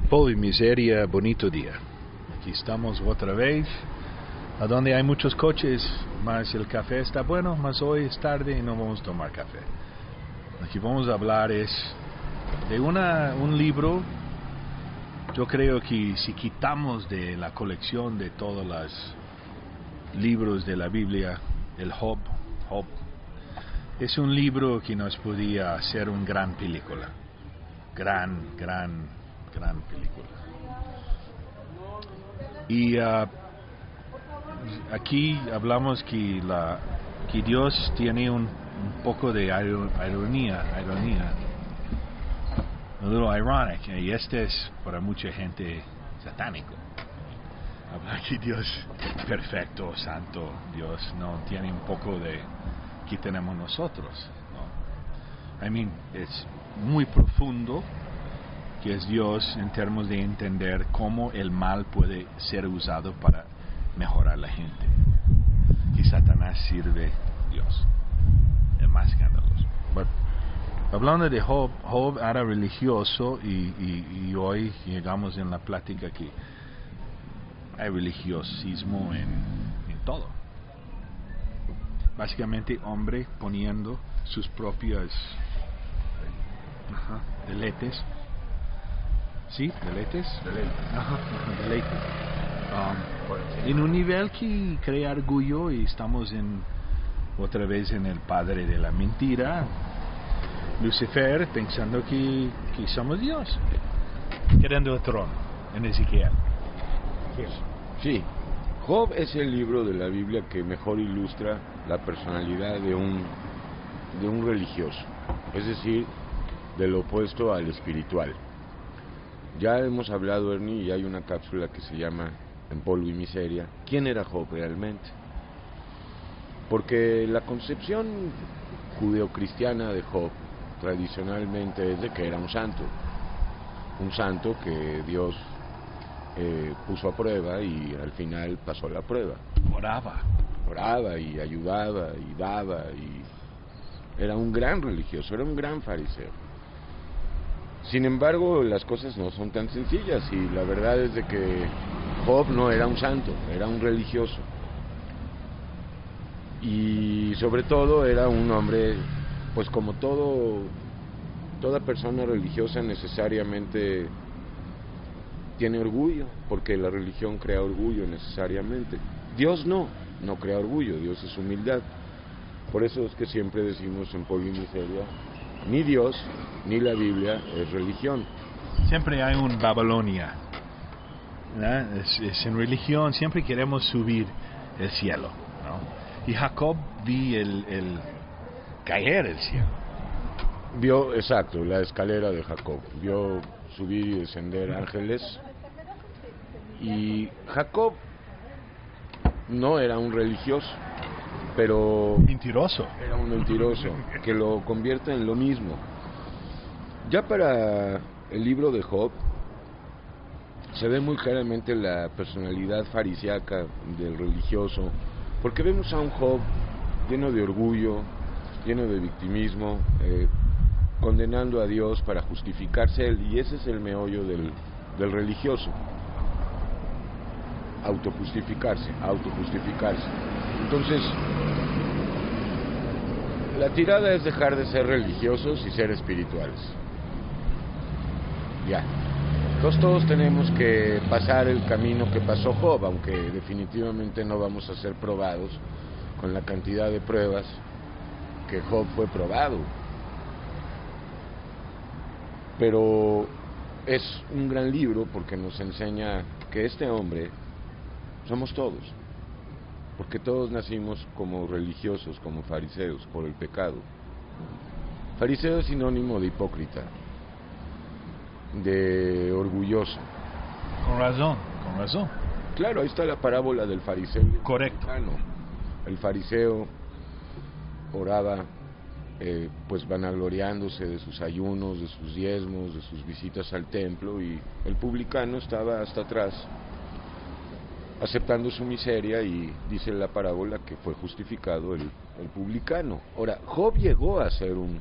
Polvo y miseria, bonito día. Aquí estamos otra vez, a donde hay muchos coches, más el café está bueno, más hoy es tarde y no vamos a tomar café. Aquí vamos a hablar de un libro. Yo creo que si quitamos de la colección de todos los libros de la Biblia, el Job, es un libro que nos podía hacer una gran película. Gran película. Y aquí hablamos que Dios tiene un poco de ironía, un little ironic, y es para mucha gente satánico. Hablar que Dios perfecto, santo, Dios no tiene un poco de que tenemos nosotros, ¿no? Es muy profundo que es Dios en términos de entender cómo el mal puede ser usado para mejorar la gente. Y Satanás sirve a Dios. Es más escandaloso. Bueno, hablando de Job era religioso y hoy llegamos en la plática que hay religiosismo en todo. Básicamente hombre poniendo sus propias deleites. ¿Sí? ¿Deleites? Deleites. En un nivel que crea orgullo y estamos otra vez en el padre de la mentira, Lucifer, pensando que somos Dios, queriendo el trono en Ezequiel. Sí, Job es el libro de la Biblia que mejor ilustra la personalidad de un religioso, es decir, del opuesto al espiritual. Ya hemos hablado, Ernie, y hay una cápsula que se llama En polvo y miseria. ¿Quién era Job realmente? Porque la concepción judeocristiana de Job tradicionalmente es de que era un santo que Dios puso a prueba y al final pasó la prueba. Oraba y ayudaba y daba y era un gran religioso, era un gran fariseo. Sin embargo, las cosas no son tan sencillas y la verdad es de que Job no era un santo, era un religioso. Y sobre todo era un hombre, pues como toda persona religiosa necesariamente tiene orgullo, porque la religión crea orgullo necesariamente. Dios no crea orgullo, Dios es humildad. Por eso es que siempre decimos en polvo y miseria, ni Dios ni la Biblia es religión. Siempre hay un Babilonia, ¿no? Es en religión, siempre queremos subir el cielo, ¿no? Y Jacob vi el caer el cielo. Vio, exacto, la escalera de Jacob, vio subir y descender ángeles. Y Jacob no era un religioso, pero mentiroso. Era un mentiroso, que lo convierte en lo mismo. Ya para el libro de Job se ve muy claramente la personalidad farisaica del religioso, porque vemos a un Job lleno de orgullo, lleno de victimismo, condenando a Dios para justificarse él, y ese es el meollo del religioso. Autojustificarse. Entonces, la tirada es dejar de ser religiosos y ser espirituales. Ya. Entonces todos tenemos que pasar el camino que pasó Job, aunque definitivamente no vamos a ser probados con la cantidad de pruebas que Job fue probado. Pero es un gran libro porque nos enseña que este hombre somos todos, porque todos nacimos como religiosos, como fariseos, por el pecado. Fariseo es sinónimo de hipócrita, de orgulloso. Con razón. Claro, ahí está la parábola del fariseo. Correcto. El fariseo oraba, pues vanagloriándose de sus ayunos, de sus diezmos, de sus visitas al templo, y el publicano estaba hasta atrás, aceptando su miseria, y dice la parábola que fue justificado el publicano. Ahora, Job llegó a ser un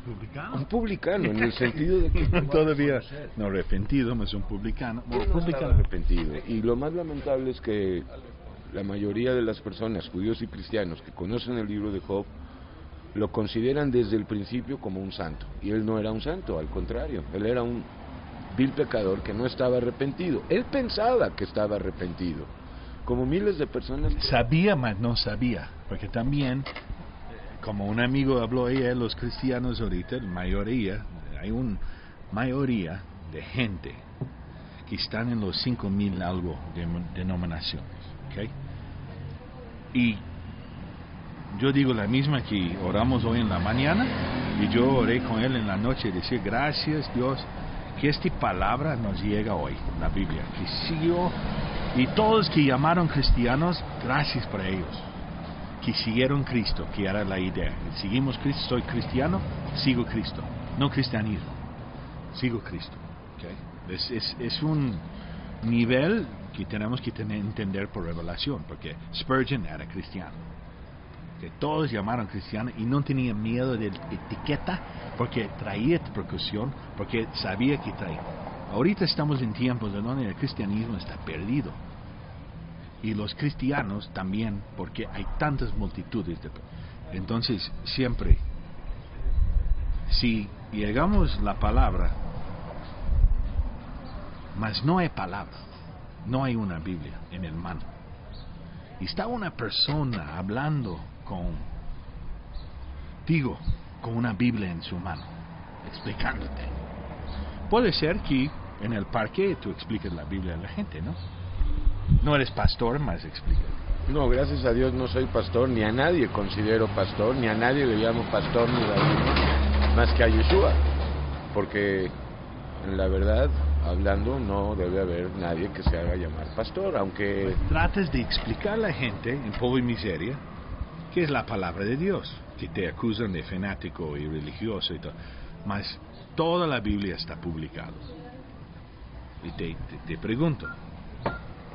publicano. Un publicano, en el sentido de que todavía no arrepentido, mas un publicano. él no estaba arrepentido. Y lo más lamentable es que la mayoría de las personas, judíos y cristianos, que conocen el libro de Job, lo consideran desde el principio como un santo. Y él no era un santo, al contrario, él era un vil pecador que no estaba arrepentido. Él pensaba que estaba arrepentido, como miles de personas. Sabía, mas no sabía, porque también, como un amigo habló ayer, los cristianos ahorita, hay una mayoría de gente que están en los 5,000 algo de denominaciones, ¿ok? Y yo digo la misma que oramos hoy en la mañana, y yo oré con él en la noche y decía, gracias Dios, que esta palabra nos llega hoy, la Biblia, que siguió, y todos que llamaron cristianos, gracias por ellos, que siguieron Cristo, que era la idea. Seguimos Cristo, soy cristiano, sigo Cristo, no cristianismo, sigo Cristo. ¿Okay? Es un nivel que tenemos que entender por revelación, porque Spurgeon era cristiano. Que todos llamaron cristiano y no tenía miedo de etiqueta porque traía repercusión, porque sabía que traía. Ahorita estamos en tiempos de donde el cristianismo está perdido. Y los cristianos también, porque hay tantas multitudes. Entonces, siempre, si llegamos la palabra, mas no hay palabra, no hay una Biblia en el mano. Y está una persona hablando con una Biblia en su mano, explicándote. Puede ser que en el parque tú expliques la Biblia a la gente, ¿no? No eres pastor, más explica. No, gracias a Dios no soy pastor, ni a nadie considero pastor, ni a nadie le llamo pastor ni rabino, más que a Yeshua, porque en la verdad, hablando, no debe haber nadie que se haga llamar pastor, aunque... Pues trates de explicar a la gente, en polvo y miseria, qué es la palabra de Dios, que te acusan de fanático y religioso y todo, mas toda la Biblia está publicada. Y te pregunto,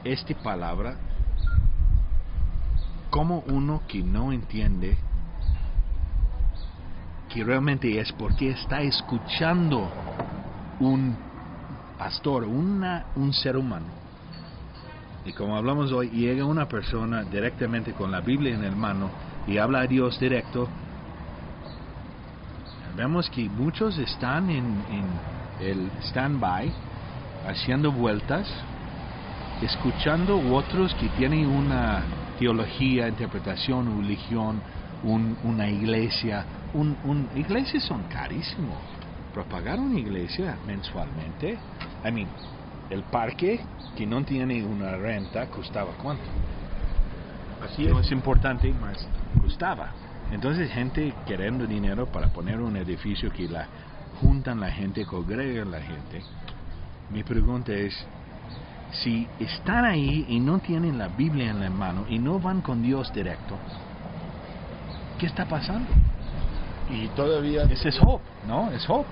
esta palabra, ¿cómo uno que no entiende que realmente es porque está escuchando un pastor, un ser humano? Y como hablamos hoy, llega una persona directamente con la Biblia en el mano y habla a Dios directo. Vemos que muchos están en el stand-by, haciendo vueltas, escuchando otros que tienen una teología, interpretación, religión, una iglesia. Iglesias son carísimos. Propagar una iglesia mensualmente, el parque que no tiene una renta costaba ¿cuánto? Así no es importante, más costaba. Entonces gente queriendo dinero para poner un edificio que juntan la gente, congregan la gente. Mi pregunta es, si están ahí y no tienen la Biblia en la mano y no van con Dios directo, ¿qué está pasando? Y todavía... Ese es Job, ¿no? Es Job.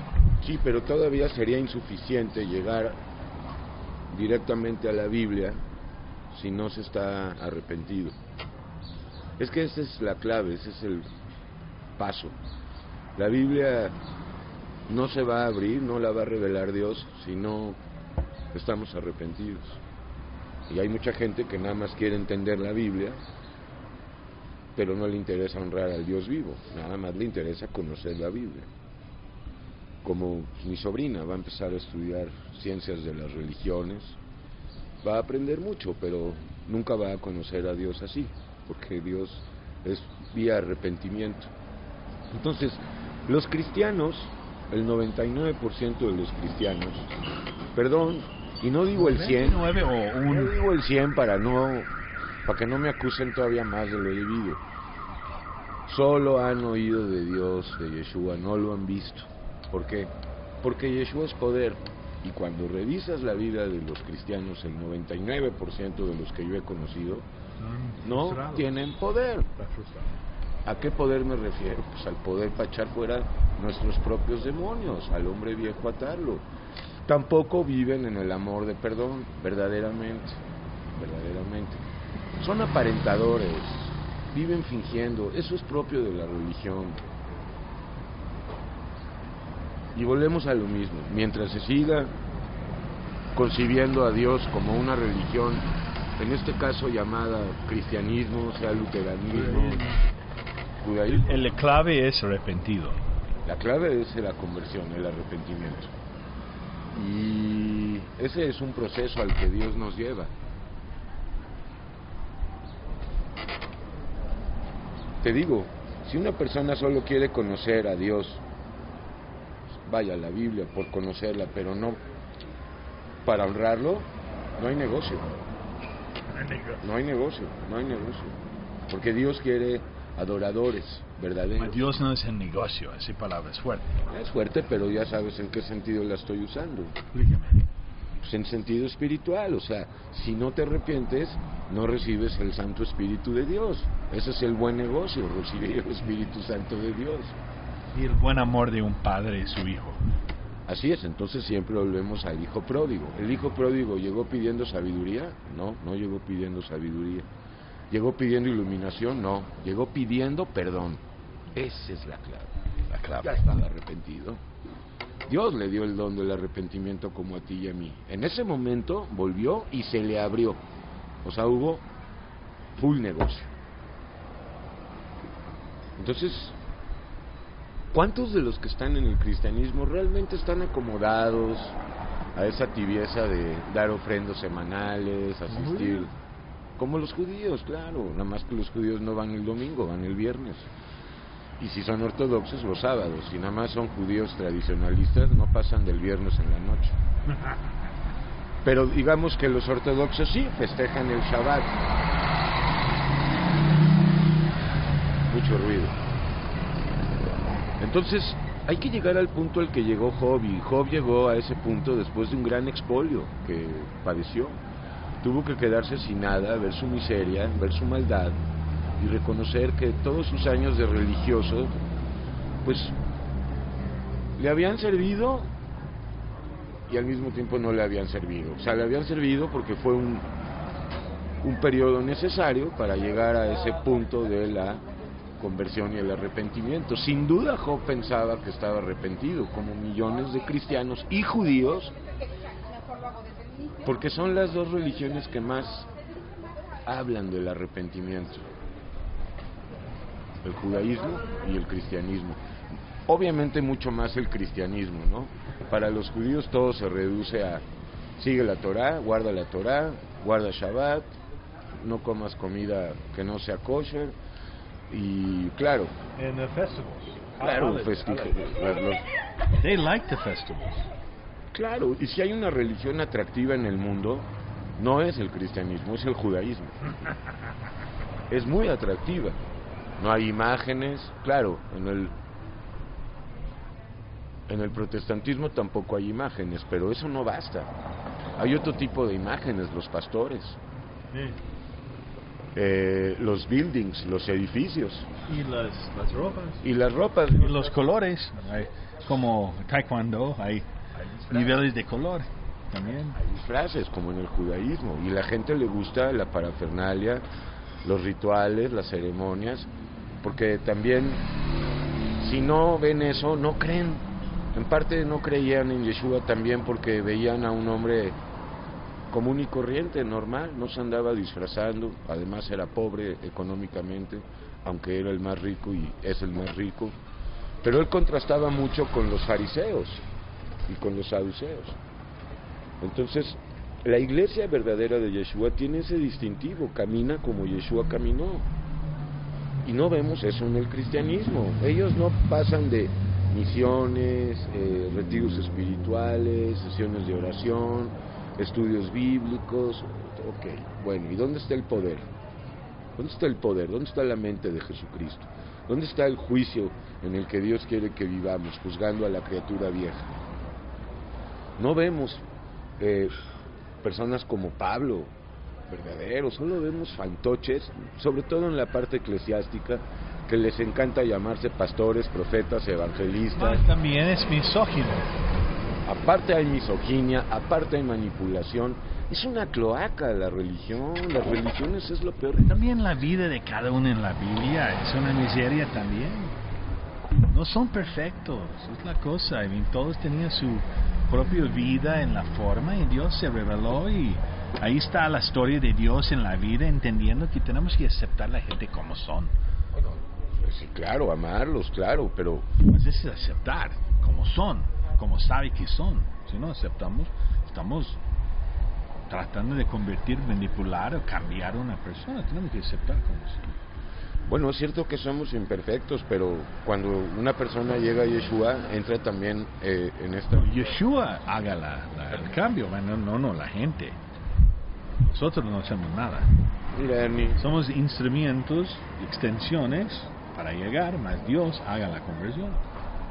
Sí, pero todavía sería insuficiente llegar directamente a la Biblia si no se está arrepentido. Es que esa es la clave, ese es el paso. La Biblia no se va a abrir, no la va a revelar Dios si no estamos arrepentidos. Y hay mucha gente que nada más quiere entender la Biblia, pero no le interesa honrar al Dios vivo, nada más le interesa conocer la Biblia. Como mi sobrina va a empezar a estudiar ciencias de las religiones, va a aprender mucho, pero nunca va a conocer a Dios así, porque Dios es vía arrepentimiento. Entonces, los cristianos, el 99% de los cristianos, perdón, y no digo el 100, no digo el 100 para que no me acusen todavía más de lo debido. Solo han oído de Dios, de Yeshua, no lo han visto. ¿Por qué? Porque Yeshua es poder. Y cuando revisas la vida de los cristianos, el 99% de los que yo he conocido no tienen poder. ¿A qué poder me refiero? Pues al poder para echar fuera nuestros propios demonios, al hombre viejo atarlo. Tampoco viven en el amor de perdón, verdaderamente. Son aparentadores, viven fingiendo, eso es propio de la religión. Y volvemos a lo mismo. Mientras se siga concibiendo a Dios como una religión, en este caso llamada cristianismo, sea luteranismo, judaísmo, La clave es arrepentido. la clave es la conversión, el arrepentimiento. Y ese es un proceso al que Dios nos lleva. Te digo, si una persona solo quiere conocer a Dios, vaya a la Biblia por conocerla, pero no para honrarlo, no hay negocio. No hay negocio. Porque Dios quiere adoradores verdaderos. Dios no es el negocio, esa palabra es fuerte. Es fuerte, pero ya sabes en qué sentido la estoy usando. Explícame. Pues en sentido espiritual, o sea, si no te arrepientes, no recibes el Santo Espíritu de Dios. Ese es el buen negocio, recibir el Espíritu Santo de Dios. Y el buen amor de un padre y su hijo. Así es, entonces siempre volvemos al hijo pródigo. ¿El hijo pródigo llegó pidiendo sabiduría? No llegó pidiendo sabiduría. ¿Llegó pidiendo iluminación? No, llegó pidiendo perdón. Esa es la clave. Ya estaba arrepentido. Dios le dio el don del arrepentimiento como a ti y a mí. En ese momento volvió y se le abrió. O sea, hubo full negocio. Entonces, ¿cuántos de los que están en el cristianismo realmente están acomodados a esa tibieza de dar ofrendas semanales, asistir? Como los judíos, claro, nada más que los judíos no van el domingo, van el viernes. Y si son ortodoxos, los sábados. Si nada más son judíos tradicionalistas, no pasan del viernes en la noche. Pero digamos que los ortodoxos sí festejan el Shabbat. Mucho ruido. Entonces, hay que llegar al punto al que llegó Job, y Job llegó a ese punto después de un gran expolio que padeció. Tuvo que quedarse sin nada, ver su miseria, ver su maldad, y reconocer que todos sus años de religioso, pues, le habían servido y al mismo tiempo no le habían servido. O sea, le habían servido porque fue un periodo necesario para llegar a ese punto de la conversión y el arrepentimiento. Sin duda Job pensaba que estaba arrepentido, como millones de cristianos y judíos, porque son las dos religiones que más hablan del arrepentimiento: el judaísmo y el cristianismo. Obviamente mucho más el cristianismo, ¿no? Para los judíos todo se reduce a: sigue la Torá, guarda Shabbat, no comas comida que no sea kosher, y claro, And the festivals. claro, They like the festivals. claro, y si hay una religión atractiva en el mundo, no es el cristianismo, es el judaísmo. Es muy atractiva. No hay imágenes, claro, en el protestantismo tampoco hay imágenes, pero eso no basta. Hay otro tipo de imágenes, los pastores, los buildings, los edificios. Y las ropas. Y las ropas. Y los colores. Como taekwondo, hay niveles de color también. Hay disfraces, como en el judaísmo. Y la gente le gusta la parafernalia, los rituales, las ceremonias, porque también, si no ven eso, no creen. En parte no creían en Yeshua también porque veían a un hombre común y corriente, normal, no se andaba disfrazando, además era pobre económicamente, aunque era el más rico y es el más rico, pero él contrastaba mucho con los fariseos y con los saduceos. Entonces, la iglesia verdadera de Yeshua tiene ese distintivo, camina como Yeshua caminó, y no vemos eso en el cristianismo. Ellos no pasan de misiones, retiros espirituales, sesiones de oración, estudios bíblicos. Ok, bueno, ¿y dónde está el poder? ¿Dónde está el poder? ¿Dónde está la mente de Jesucristo? ¿Dónde está el juicio en el que Dios quiere que vivamos, juzgando a la criatura vieja? No vemos personas como Pablo, verdaderos, solo vemos fantoches, sobre todo en la parte eclesiástica, que les encanta llamarse pastores, profetas, evangelistas. También es misógino. Aparte hay misoginia, aparte hay manipulación. Es una cloaca la religión, las religiones es lo peor. También la vida de cada uno en la Biblia es una miseria también. no son perfectos, es la cosa. Todos tenían su propia vida en la forma y Dios se reveló y ahí está la historia de Dios en la vida, entendiendo que tenemos que aceptar a la gente como son. Bueno, sí, claro, amarlos, claro, pero... Pues es aceptar como son, como sabe que son. Si no aceptamos, estamos tratando de convertir, manipular o cambiar a una persona. Tenemos que aceptar como son. Bueno, es cierto que somos imperfectos, pero cuando una persona llega a Yeshua, entra también en esta... No, Yeshua haga el cambio, no la gente. Nosotros no hacemos nada. Mira, Ernie, Somos instrumentos, extensiones para llegar, más Dios haga la conversión.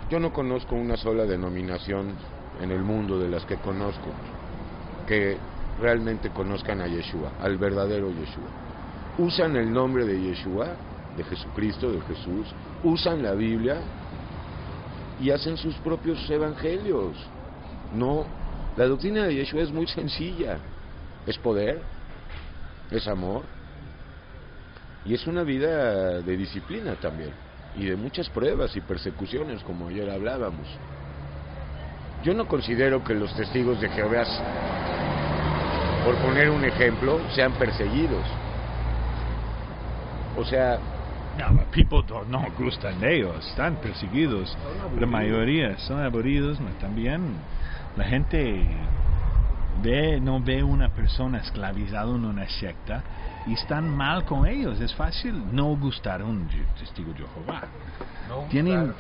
yo no conozco una sola denominación en el mundo de las que conozco que realmente conozcan a Yeshua, al verdadero Yeshua. Usan el nombre de Yeshua, de Jesucristo, de Jesús, usan la Biblia y hacen sus propios evangelios. No, la doctrina de Yeshua es muy sencilla. Es poder, es amor y es una vida de disciplina también y de muchas pruebas y persecuciones, como ayer hablábamos. Yo no considero que los testigos de Jehová, por poner un ejemplo, sean perseguidos. O sea, No, people no gustan de ellos, están perseguidos. La mayoría son aburridos, pero también la gente no ve una persona esclavizada en una secta y están mal con ellos. Es fácil no gustar a un testigo de Jehová. Tienen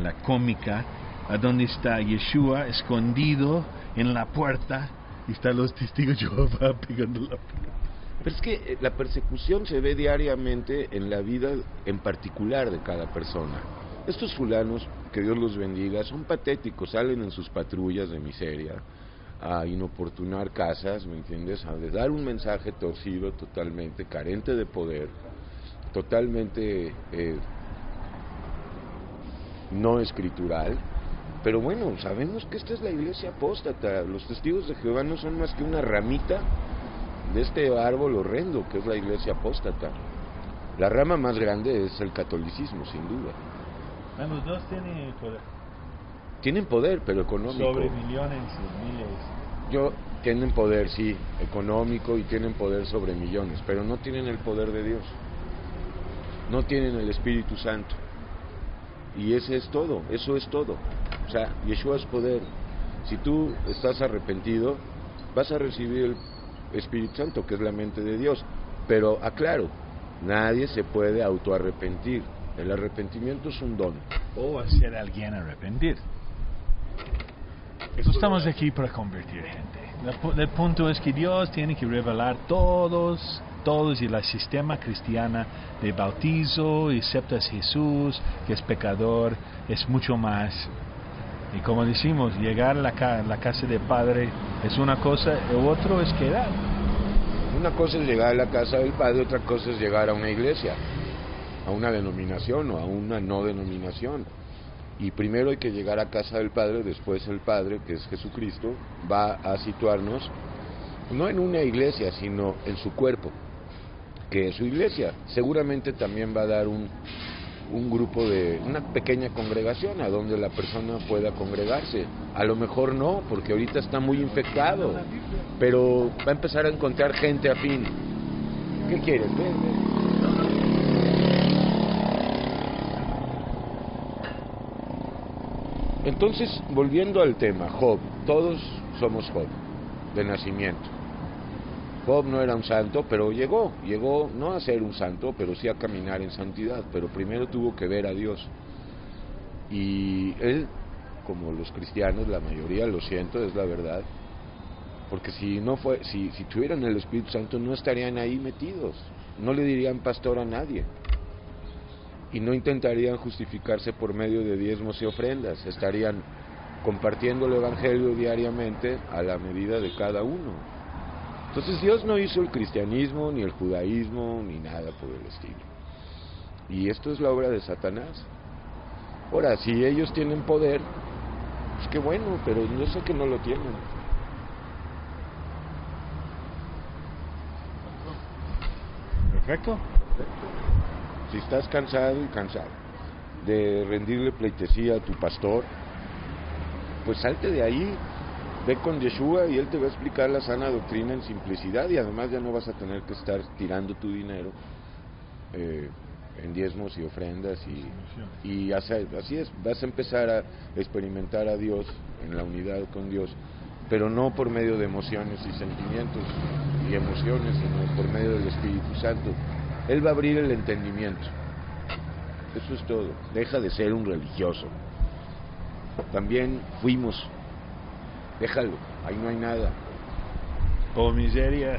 la cómica a donde está Yeshua escondido en la puerta y están los testigos de Jehová pegando la puerta. pero es que la persecución se ve diariamente en la vida en particular de cada persona. Estos fulanos, que Dios los bendiga, son patéticos, salen en sus patrullas de miseria a inoportunar casas, ¿me entiendes? A dar un mensaje torcido totalmente, carente de poder, totalmente no escritural. Pero bueno, sabemos que esta es la iglesia apóstata. Los testigos de Jehová no son más que una ramita de este árbol horrendo que es la iglesia apóstata. La rama más grande es el catolicismo, sin duda. Los dos tienen poder. Tienen poder, pero económico. Sobre millones y miles. Tienen poder, sí, económico, y tienen poder sobre millones, pero no tienen el poder de Dios. No tienen el Espíritu Santo. Y ese es todo, eso es todo. O sea, Yeshua es poder. Si tú estás arrepentido, vas a recibir el Espíritu Santo, que es la mente de Dios. Pero aclaro, nadie se puede autoarrepentir. El arrepentimiento es un don. O hacer a alguien arrepentir. No estamos aquí para convertir gente. El punto es que Dios tiene que revelar todos y el sistema cristiano de bautizo, y aceptas a Jesús, que es pecador, es mucho más. Y como decimos, llegar a la casa del Padre es una cosa, y otro es quedar. Una cosa es llegar a la casa del Padre, otra cosa es llegar a una iglesia, a una denominación o a una no denominación. Y primero hay que llegar a casa del Padre, después el Padre, que es Jesucristo, va a situarnos no en una iglesia, sino en su cuerpo, que es su iglesia. Seguramente también va a dar un grupo una pequeña congregación a donde la persona pueda congregarse. A lo mejor no, porque ahorita está muy infectado, pero va a empezar a encontrar gente afín. ¿Qué quieres? Ven. Entonces, volviendo al tema, Job, todos somos Job, de nacimiento. Job no era un santo, pero llegó no a ser un santo, pero sí a caminar en santidad, pero primero tuvo que ver a Dios. Y él, como los cristianos, la mayoría, lo siento, es la verdad, porque si tuvieran el Espíritu Santo no estarían ahí metidos, no le dirían pastor a nadie. Y no intentarían justificarse por medio de diezmos y ofrendas, estarían compartiendo el Evangelio diariamente a la medida de cada uno. Entonces Dios no hizo el cristianismo, ni el judaísmo, ni nada por el estilo. Y esto es la obra de Satanás. Ahora, si ellos tienen poder, pues qué bueno, pero yo sé que no lo tienen. Perfecto. Si estás cansado y cansado, de rendirle pleitesía a tu pastor, pues salte de ahí, ve con Yeshua y él te va a explicar la sana doctrina en simplicidad, y además ya no vas a tener que estar tirando tu dinero en diezmos y ofrendas y así es, vas a empezar a experimentar a Dios en la unidad con Dios, pero no por medio de emociones y sentimientos y emociones, sino por medio del Espíritu Santo. Él va a abrir el entendimiento. Eso es todo. Deja de ser un religioso. También fuimos. Déjalo, ahí no hay nada. Por miseria